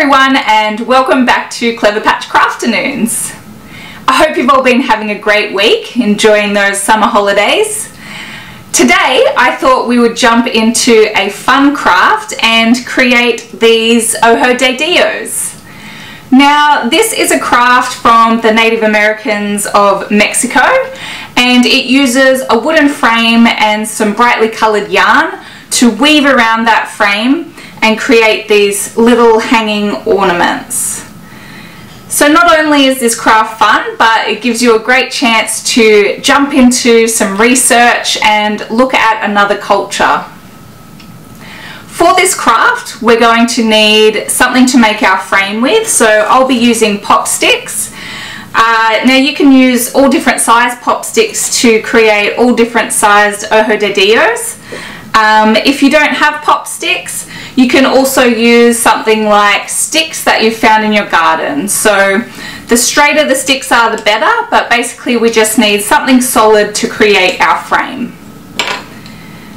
everyone, and welcome back to Clever Patch Crafternoons. I hope you've all been having a great week, enjoying those summer holidays. Today I thought we would jump into a fun craft and create these Ojo de Dios. Now this is a craft from the Native Americans of Mexico, and it uses a wooden frame and some brightly coloured yarn to weave around that frame and create these little hanging ornaments. So not only is this craft fun, but it gives you a great chance to jump into some research and look at another culture. For this craft, we're going to need something to make our frame with, so I'll be using pop sticks. Now you can use all different size pop sticks to create all different sized Ojo de Dios. If you don't have pop sticks, you can also use something like sticks that you've found in your garden. So the straighter the sticks are, the better, but basically we just need something solid to create our frame.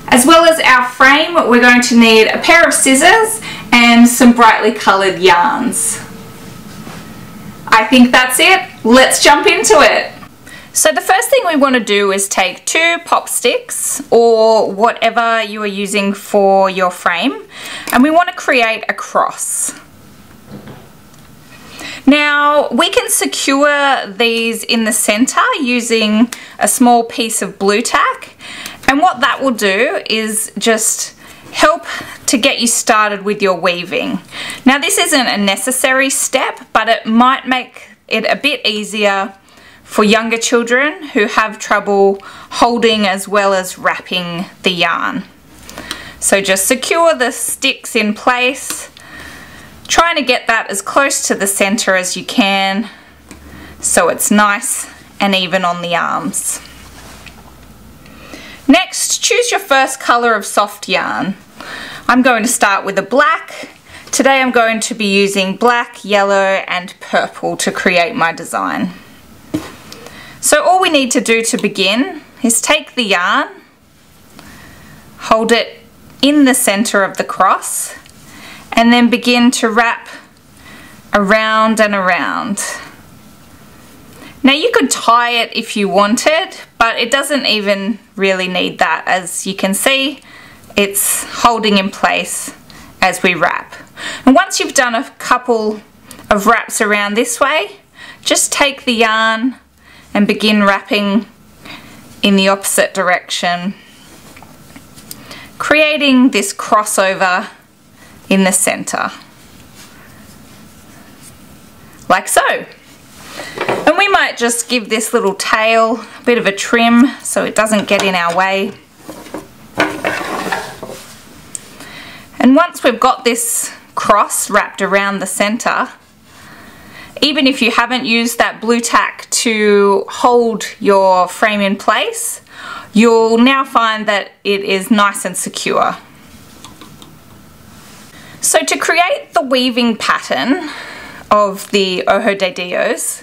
As well as our frame, we're going to need a pair of scissors and some brightly coloured yarns. I think that's it. Let's jump into it. So the first thing we want to do is take 2 pop sticks or whatever you are using for your frame, and we want to create a cross. Now we can secure these in the center using a small piece of blue tack, and what that will do is just help to get you started with your weaving. Now this isn't a necessary step, but it might make it a bit easier for younger children who have trouble holding as well as wrapping the yarn. So just secure the sticks in place, trying to get that as close to the center as you can so it's nice and even on the arms. Next, choose your first color of soft yarn. I'm going to start with a black. Today I'm going to be using black, yellow and purple to create my design. So all we need to do to begin is take the yarn, hold it in the center of the cross, and then begin to wrap around and around. Now you could tie it if you wanted, but it doesn't even really need that. As you can see, it's holding in place as we wrap. And once you've done a couple of wraps around this way, just take the yarn and begin wrapping in the opposite direction, creating this crossover in the center, like so. And we might just give this little tail a bit of a trim so it doesn't get in our way. And once we've got this cross wrapped around the center, even if you haven't used that blue tack to hold your frame in place, you'll now find that it is nice and secure. So to create the weaving pattern of the Ojo de Dios,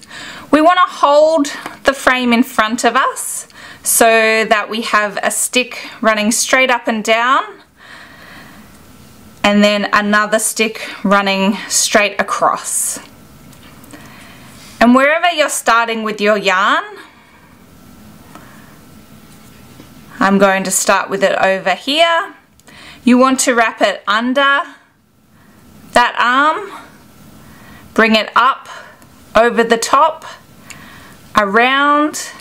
we want to hold the frame in front of us so that we have a stick running straight up and down, and then another stick running straight across. And wherever you're starting with your yarn, I'm going to start with it over here. You want to wrap it under that arm, bring it up over the top, around,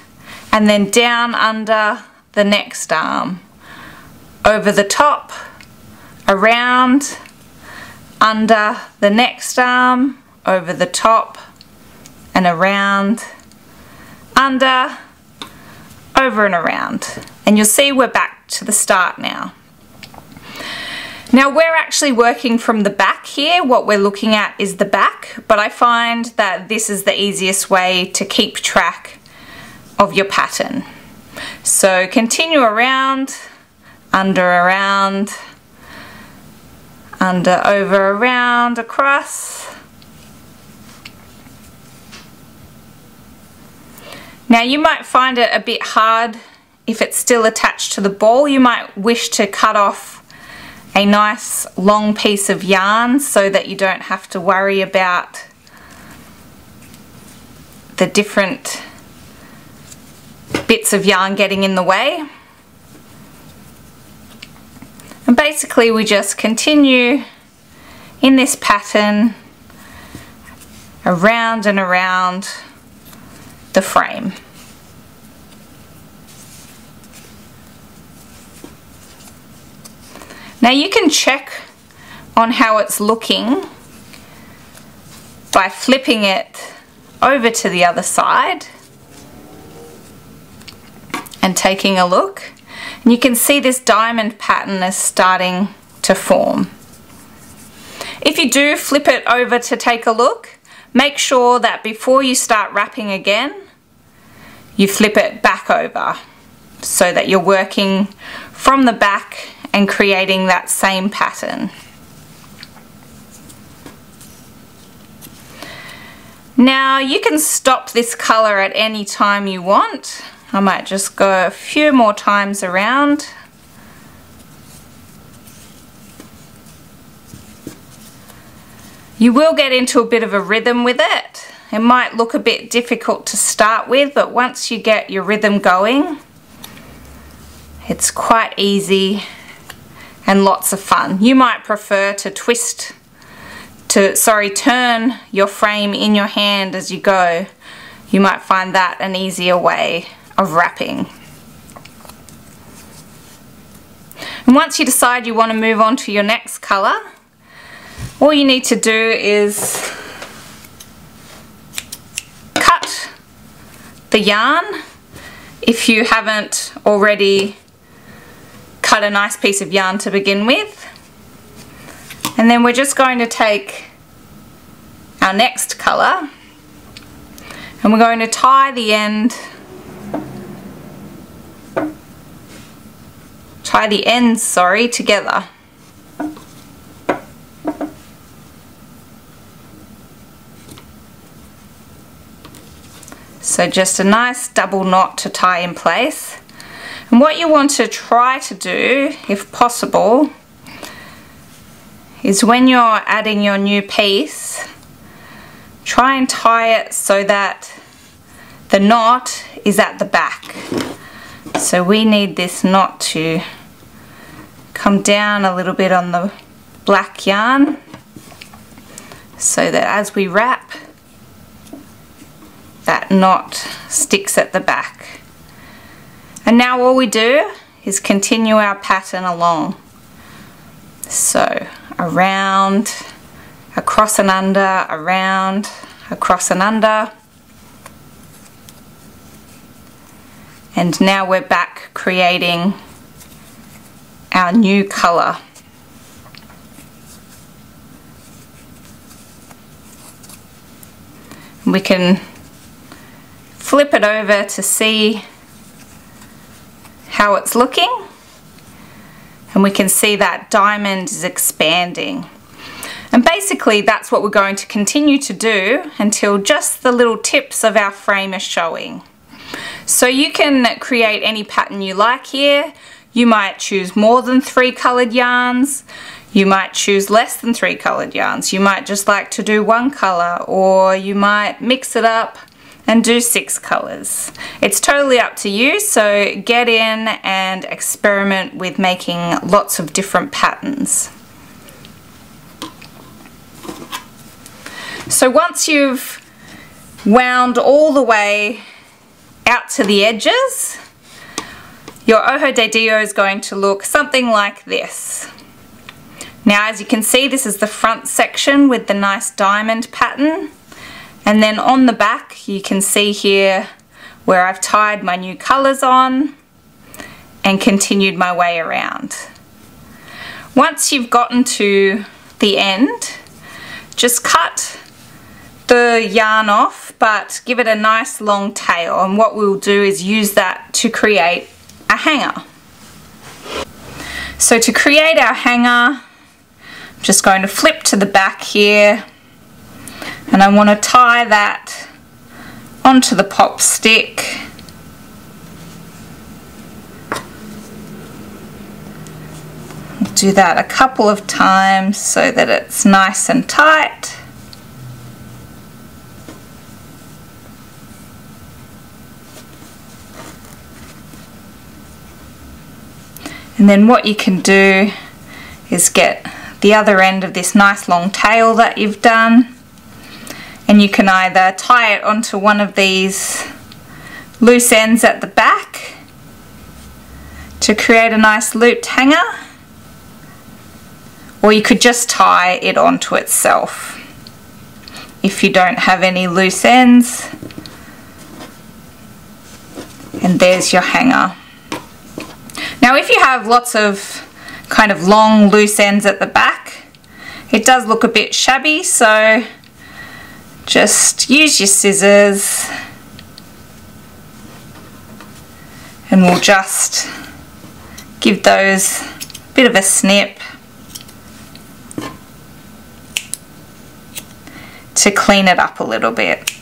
and then down under the next arm, over the top, around, under the next arm, over the top, and around, under, over and around. And you'll see we're back to the start now. Now we're actually working from the back here. What we're looking at is the back, but I find that this is the easiest way to keep track of your pattern. So continue around, under, around, under, over, around, across. Now you might find it a bit hard if it's still attached to the ball. You might wish to cut off a nice long piece of yarn so that you don't have to worry about the different bits of yarn getting in the way. And basically we just continue in this pattern around and around the frame. Now you can check on how it's looking by flipping it over to the other side and taking a look. And you can see this diamond pattern is starting to form. If you do flip it over to take a look, make sure that before you start wrapping again, you flip it back over so that you're working from the back and creating that same pattern. Now you can stop this colour at any time you want. I might just go a few more times around. You will get into a bit of a rhythm with it. It might look a bit difficult to start with, but once you get your rhythm going, it's quite easy and lots of fun. You might prefer to turn your frame in your hand as you go. You might find that an easier way of wrapping. And once you decide you want to move on to your next colour, all you need to do is cut the yarn if you haven't already cut a nice piece of yarn to begin with. And then we're just going to take our next colour and we're going to tie the ends together. So just a nice double knot to tie in place. And what you want to try to do, if possible, is when you're adding your new piece, try and tie it so that the knot is at the back. So we need this knot to come down a little bit on the black yarn so that as we wrap, that knot sticks at the back. And now all we do is continue our pattern along. So around, across and under, around, across and under. And now we're back creating our new colour. We can flip it over to see how it's looking, and we can see that diamond is expanding. And basically that's what we're going to continue to do until just the little tips of our frame are showing. So you can create any pattern you like here. You might choose more than 3 coloured yarns. You might choose less than 3 coloured yarns. You might just like to do 1 colour, or you might mix it up and do 6 colours. It's totally up to you, so get in and experiment with making lots of different patterns. So once you've wound all the way out to the edges, your Ojo de Dio is going to look something like this. Now as you can see, this is the front section with the nice diamond pattern, and then on the back you can see here where I've tied my new colours on and continued my way around. Once you've gotten to the end, just cut the yarn off, but give it a nice long tail, and what we'll do is use that to create a hanger. So to create our hanger, I'm just going to flip to the back here, and I want to tie that onto the pop stick. do that a couple of times so that it's nice and tight. And then what you can do is get the other end of this nice long tail that you've done, and you can either tie it onto one of these loose ends at the back to create a nice looped hanger, or you could just tie it onto itself if you don't have any loose ends. And there's your hanger. Now if you have lots of kind of long loose ends at the back, it does look a bit shabby, so just use your scissors and we'll just give those a bit of a snip to clean it up a little bit.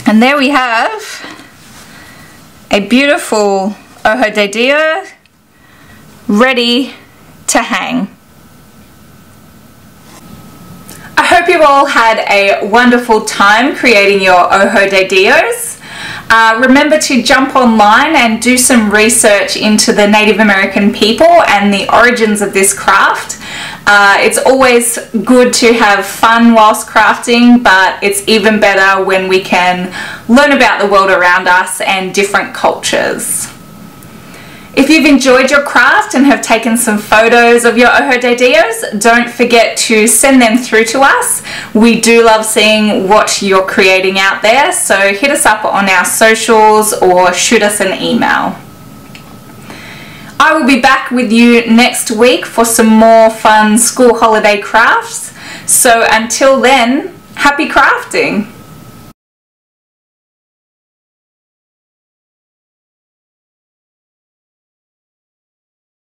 And there we have a beautiful Ojo de Dio ready to hang. I hope you all had a wonderful time creating your Ojo de Dios. Remember to jump online and do some research into the Native American people and the origins of this craft. It's always good to have fun whilst crafting, but it's even better when we can learn about the world around us and different cultures. If you've enjoyed your craft and have taken some photos of your Ojo de Dios, don't forget to send them through to us. We do love seeing what you're creating out there, so hit us up on our socials or shoot us an email. I will be back with you next week for some more fun school holiday crafts. So until then, happy crafting!